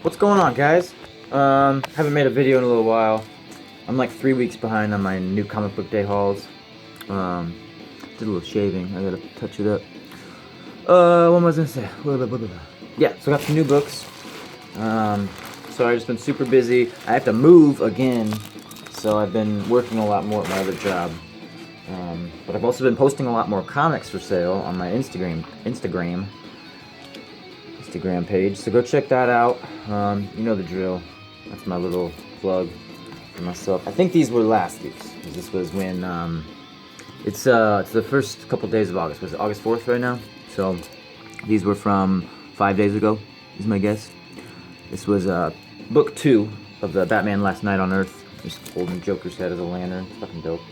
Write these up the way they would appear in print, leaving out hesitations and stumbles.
What's going on, guys? Haven't made a video in a little while. I'm like 3 weeks behind on my new comic book day hauls. Did a little shaving. I gotta touch it up. What was I gonna say? Yeah, so I got some new books. So I've just been super busy. I have to move again, so I've been working a lot more at my other job. But I've also been posting a lot more comics for sale on my Instagram page, so go check that out. You know the drill. That's my little plug for myself. I think these were last week's. This was when it's the first couple days of August. Was it August 4th right now? So these were from 5 days ago, is my guess. This was book 2 of the Batman Last Night on Earth. Just holding Joker's head as a lantern. It's fucking dope.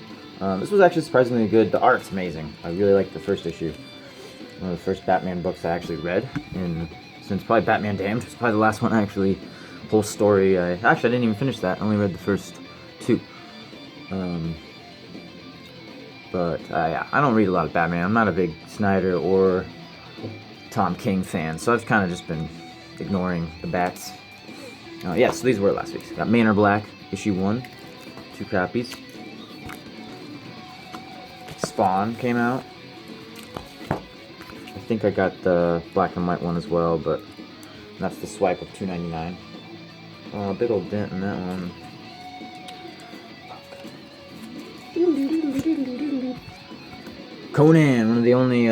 This was actually surprisingly good. The art's amazing. I really liked the first issue. One of the first Batman books I actually read since probably Batman Damned. It's probably the last one I actually, whole story. I didn't even finish that. I only read the first 2. Yeah, I don't read a lot of Batman. I'm not a big Snyder or Tom King fan, so I've kind of just been ignoring the bats. Yeah, so these were last week's. Got Manor Black, issue 1, 2 copies. Spawn came out. I think I got the black and white one as well, but that's the swipe of $2.99. Oh, a big old dent in that one. Conan, one of the only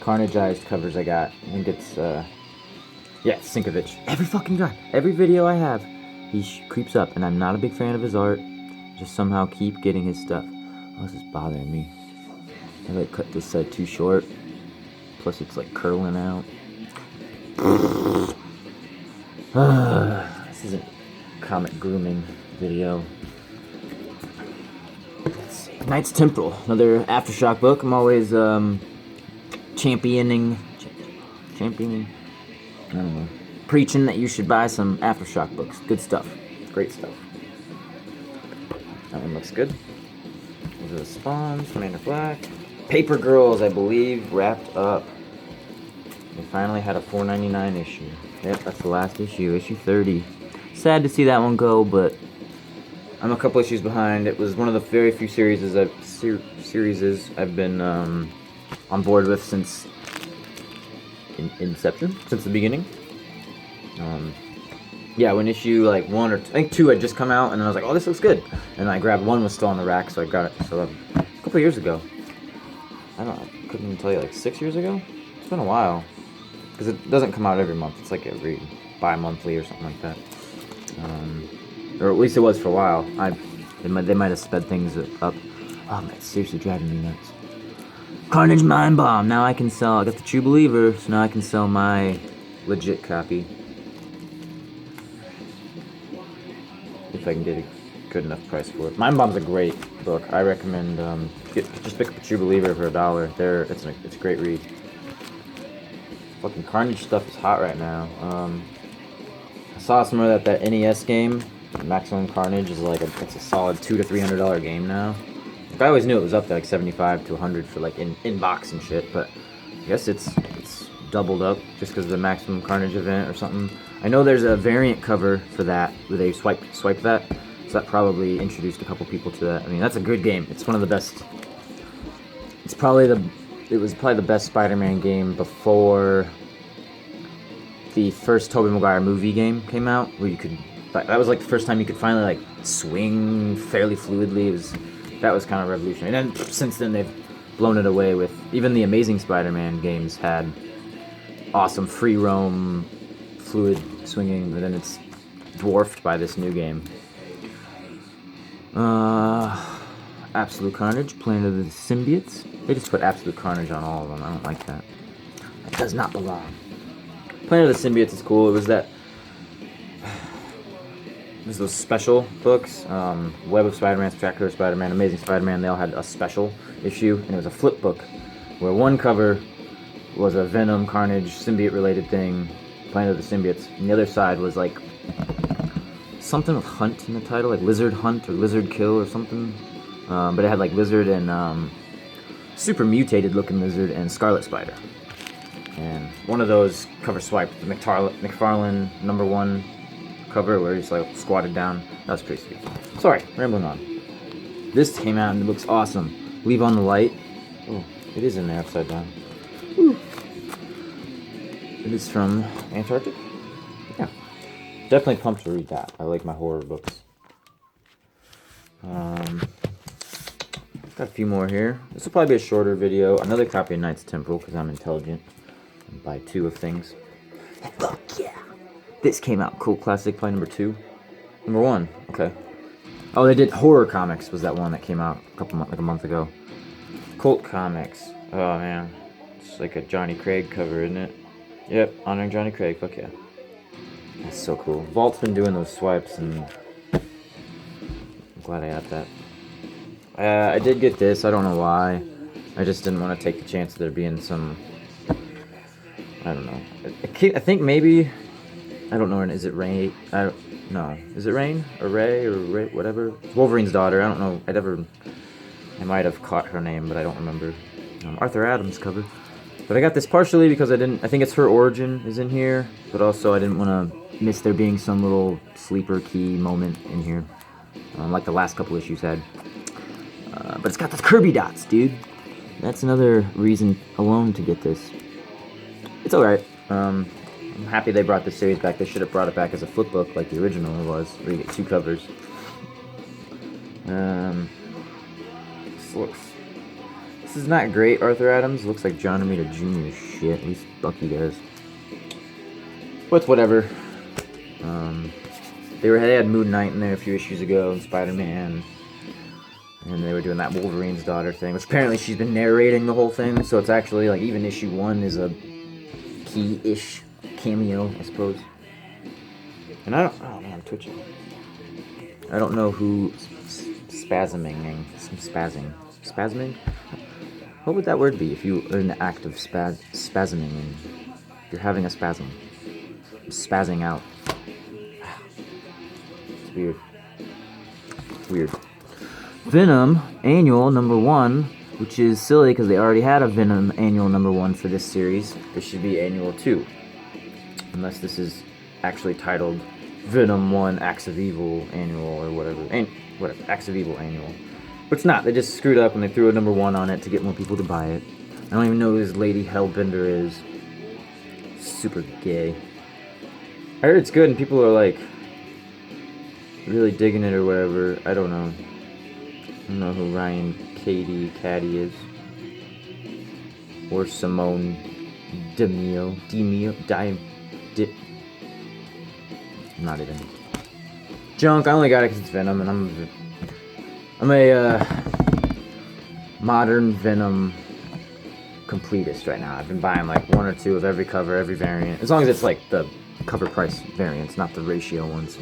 Carnage-ized covers I got. I think it's yeah, Sinkovich. Every fucking guy, every video I have, he creeps up, and I'm not a big fan of his art. Just somehow keep getting his stuff. Oh, this is bothering me. I like cut this side too short. Plus it's like curling out. This isn't comic grooming video. Let's see. Knight's Temporal, another Aftershock book. I'm always championing, I don't know, preaching that you should buy some Aftershock books. Good stuff. Great stuff. That one looks good. Those are the Spawns, Manor Black. Paper Girls, I believe, wrapped up. They finally had a $4.99 issue. Yep, that's the last issue, issue 30. Sad to see that one go, but I'm a couple issues behind. It was one of the very few series I've been on board with since inception, since the beginning. Yeah, when issue like 1 or 2, I think 2 had just come out, and then I was like, oh, this looks good. And I grabbed 1, was still on the rack, so I got it. So a couple years ago. I couldn't even tell you, like 6 years ago? It's been a while. Because it doesn't come out every month. It's like every bi-monthly or something like that. Or at least it was for a while. They might have sped things up. Oh, man, it's seriously driving me nuts. Carnage Mind Bomb. Now I can sell. I got the True Believer, so now I can sell my legit copy. If I can get a good enough price for it. Mind Bomb's a great book. I recommend just pick up a True Believer for $1. It's a great read. Fucking Carnage stuff is hot right now. I saw somewhere that NES game, Maximum Carnage, is like it's a solid $200 to $300 game now. Like, I always knew it was up there like 75 to 100 for like in box and shit, but I guess it's doubled up just because of the Maximum Carnage event or something. I know there's a variant cover for that where they swipe that, so that probably introduced a couple people to that. I mean, that's a good game. It's one of the best. It was probably the best Spider-Man game before the first Tobey Maguire movie game came out, where you could. That was like the first time you could finally like swing fairly fluidly. That was kind of revolutionary. And then since then they've blown it away with even the Amazing Spider-Man games had awesome free roam, fluid swinging, but then it's dwarfed by this new game. Absolute Carnage, Planet of the Symbiotes. They just put Absolute Carnage on all of them. I don't like that. That does not belong. Planet of the Symbiotes is cool. It was those special books. Web of Spider-Man, Spectacular Spider-Man, Amazing Spider-Man. They all had a special issue, and it was a flip book where one cover was a Venom, Carnage, symbiote-related thing, Planet of the Symbiotes, and the other side was like something with Hunt in the title, like Lizard Hunt or Lizard Kill or something. But it had like Lizard and super mutated looking Lizard and Scarlet Spider. And one of those cover swipe, the McFarlane #1 cover where he's like squatted down. That was pretty sweet. Sorry, rambling on. This came out and it looks awesome. Leave on the light. Oh, it is in there upside down. Woo. It is from Antarctic. Yeah. Definitely pumped to read that. I like my horror books. Got a few more here. This will probably be a shorter video. Another copy of Knights Temporal because I'm intelligent and buy 2 of things. Fuck yeah! This came out. Cool Classic, probably #2. #1. Okay. Oh, they did Horror Comics. Was that one that came out like a month ago? Cult Comics. Oh man, it's like a Johnny Craig cover, isn't it? Yep, honoring Johnny Craig. Fuck yeah. That's so cool. Vault's been doing those swipes, and I'm glad I got that. I did get this. I don't know why. I just didn't want to take the chance of there being some. I don't know. I think maybe. I don't know. Is it Rain? I don't know. Is it Rain or Ray or Ray? Whatever. It's Wolverine's daughter. I don't know. I might have caught her name, but I don't remember. Arthur Adams cover. But I got this partially because I think it's her origin is in here, but also I didn't want to miss there being some little sleeper key moment in here, like the last couple issues had. But it's got those Kirby dots, dude. That's another reason alone to get this. It's alright. I'm happy they brought this series back. They should have brought it back as a flip book like the original was, where you get 2 covers. This is not great, Arthur Adams. Looks like John Romita Jr. shit. At least Bucky does. But whatever. They had Moon Knight in there a few issues ago, and Spider-Man. And they were doing that Wolverine's daughter thing, which apparently she's been narrating the whole thing, so it's actually, like, even issue 1 is a key-ish cameo, I suppose. And I don't... Oh, man, I'm twitching. I don't know who... Spasming? What would that word be if you are in the act of spasming and you're having a spasm? I'm spazzing out. It's weird. It's weird. Venom Annual #1, which is silly because they already had a Venom Annual #1 for this series. This should be Annual 2. Unless this is actually titled Venom 1 Acts of Evil Annual or whatever. Acts of Evil Annual. But it's not. They just screwed up and they threw a #1 on it to get more people to buy it. I don't even know who this Lady Hellbender is. Super gay. I heard it's good and people are like really digging it or whatever. I don't know. I don't know who Ryan Caddy is. Or Simone Demio. Not even. Junk. I only got it because it's Venom, and I'm a modern Venom completist right now. I've been buying like 1 or 2 of every cover, every variant, as long as it's like the cover price variants, not the ratio ones.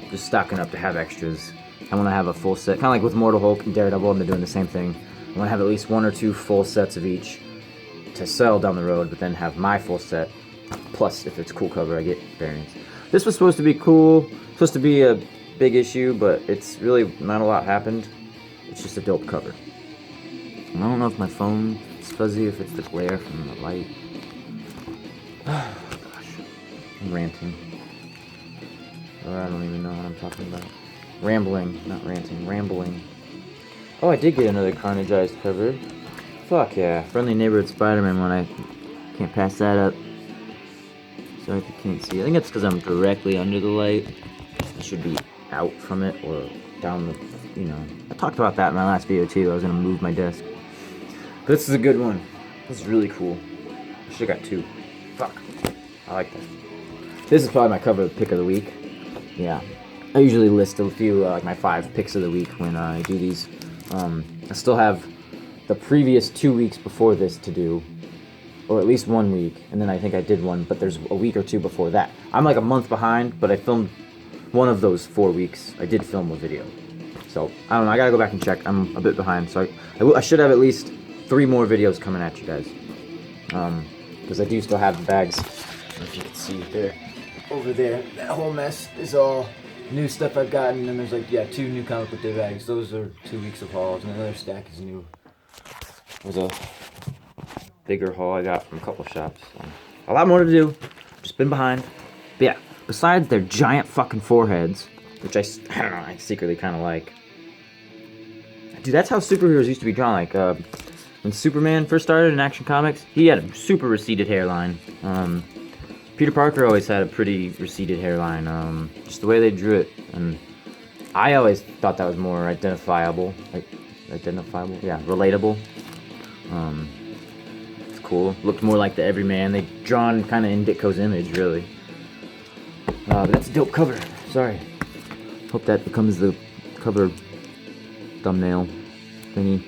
Just stocking up to have extras. I want to have a full set, kind of like with Mortal Hulk and Daredevil. I've been doing the same thing. I want to have at least 1 or 2 full sets of each to sell down the road, but then have my full set. Plus, if it's cool cover, I get variants. This was supposed to be cool, supposed to be a big issue, but it's really not a lot happened. It's just a dope cover. And I don't know if my phone is fuzzy, if it's the glare from the light. Oh, gosh. I'm ranting. Or I don't even know what I'm talking about. Rambling, not ranting, rambling. Oh, I did get another Carnage-ized cover. Fuck yeah. Friendly Neighborhood Spider-Man one. I can't pass that up. Sorry if you can't see. I think it's because I'm directly under the light. I should be out from it or down the, I talked about that in my last video too. I was going to move my desk. But this is a good one. This is really cool. I should have got 2. Fuck. I like that. This is probably my cover pick of the week. Yeah. I usually list a few, like my 5 picks of the week when I do these. I still have the previous 2 weeks before this to do. Or at least 1 week. And then I think I did one, but there's a week or 2 before that. I'm like a month behind, but I filmed one of those 4 weeks. I did film a video. So, I don't know. I gotta go back and check. I'm a bit behind. So I should have at least 3 more videos coming at you guys. Because I do still have the bags. I don't know if you can see it there. Over there. That whole mess is all new stuff I've gotten. And then there's like, 2 new comic book day bags. Those are 2 weeks of hauls. And another stack is new. There's a bigger haul I got from a couple shops. So. A lot more to do. Just been behind. But yeah, besides their giant fucking foreheads, which I don't know, I secretly kind of like. Dude, that's how superheroes used to be drawn. Like, when Superman first started in Action Comics, he had a super receded hairline. Peter Parker always had a pretty receded hairline. Just the way they drew it. And I always thought that was more identifiable. Like, identifiable? Yeah, relatable. It's cool. Looked more like the everyman. They drawn kind of in Ditko's image, really. But that's a dope cover. Sorry. Hope that becomes the cover thumbnail thingy.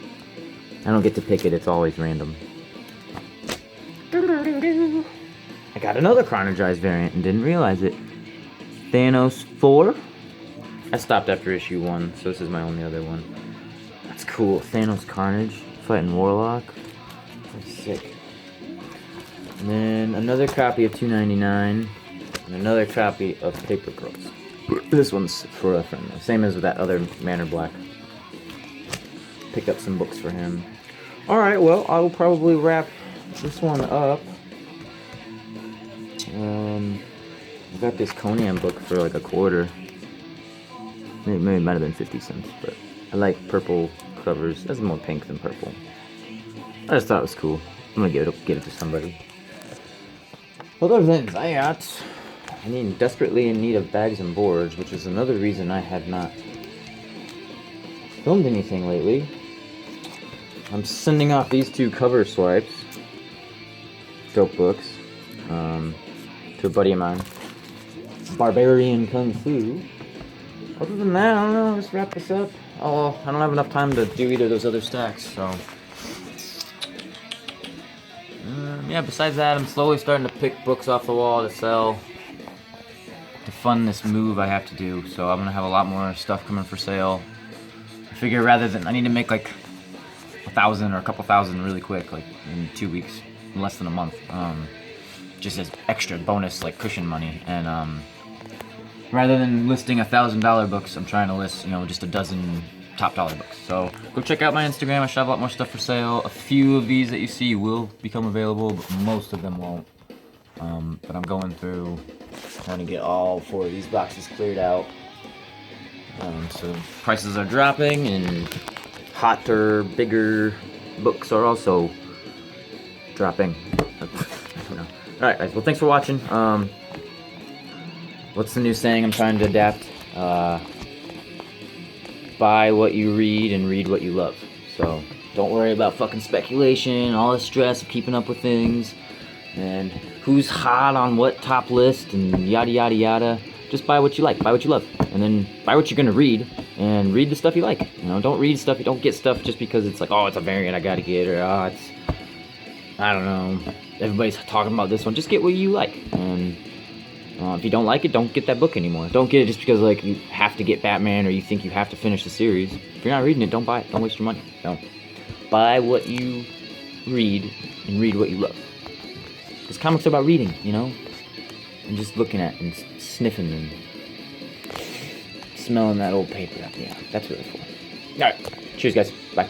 I don't get to pick it, it's always random. I got another Carnage-ized variant and didn't realize it. Thanos 4. I stopped after issue 1, so this is my only other one. That's cool. Thanos Carnage fighting Warlock. That's sick. And then another copy of 299 and another copy of Paper Girls. This one's for a friend. Same as with that other Manor Black. Picked up some books for him. Alright, well, I will probably wrap this one up. I got this Conan book for like $0.25. Maybe it might have been 50 cents, but I like purple covers. That's more pink than purple. I just thought it was cool. I'm gonna get it to somebody. Other than that, I'm desperately in need of bags and boards, which is another reason I have not filmed anything lately. I'm sending off these 2 cover swipes, dope books, to a buddy of mine, Barbarian Kung Fu. Other than that, I don't know, let's wrap this up. Oh, I don't have enough time to do either of those other stacks, so. Yeah, besides that, I'm slowly starting to pick books off the wall to sell to fund this move I have to do, so I'm gonna have a lot more stuff coming for sale. I figure rather than, I need to make like 1,000 or a couple thousand really quick, like in 2 weeks, in less than a month, just as extra bonus like cushion money. And rather than listing $1,000 books, I'm trying to list, you know, just a dozen top dollar books. So go check out my Instagram. I should have a lot more stuff for sale. A few of these that you see will become available, but most of them won't. But I'm going through trying to get all 4 of these boxes cleared out. So prices are dropping, and hotter, bigger books are also dropping. I don't know. Alright guys, well thanks for watching. What's the new saying I'm trying to adapt? Buy what you read and read what you love. So don't worry about fucking speculation, all the stress of keeping up with things, and who's hot on what top list, and yada yada yada. Just buy what you like, buy what you love, and then buy what you're gonna read, and read the stuff you like. You know, don't read stuff, don't get stuff just because it's like, oh, it's a variant I gotta get, or oh, it's, I don't know, everybody's talking about this one. Just get what you like, and if you don't like it, don't get that book anymore. Don't get it just because like you have to get Batman or you think you have to finish the series. If you're not reading it, don't buy it. Don't waste your money. Don't. Buy what you read and read what you love. Because comics are about reading, you know, and just looking at and sniffing and smelling that old paper. Yeah, that's really cool. All right, cheers, guys. Bye.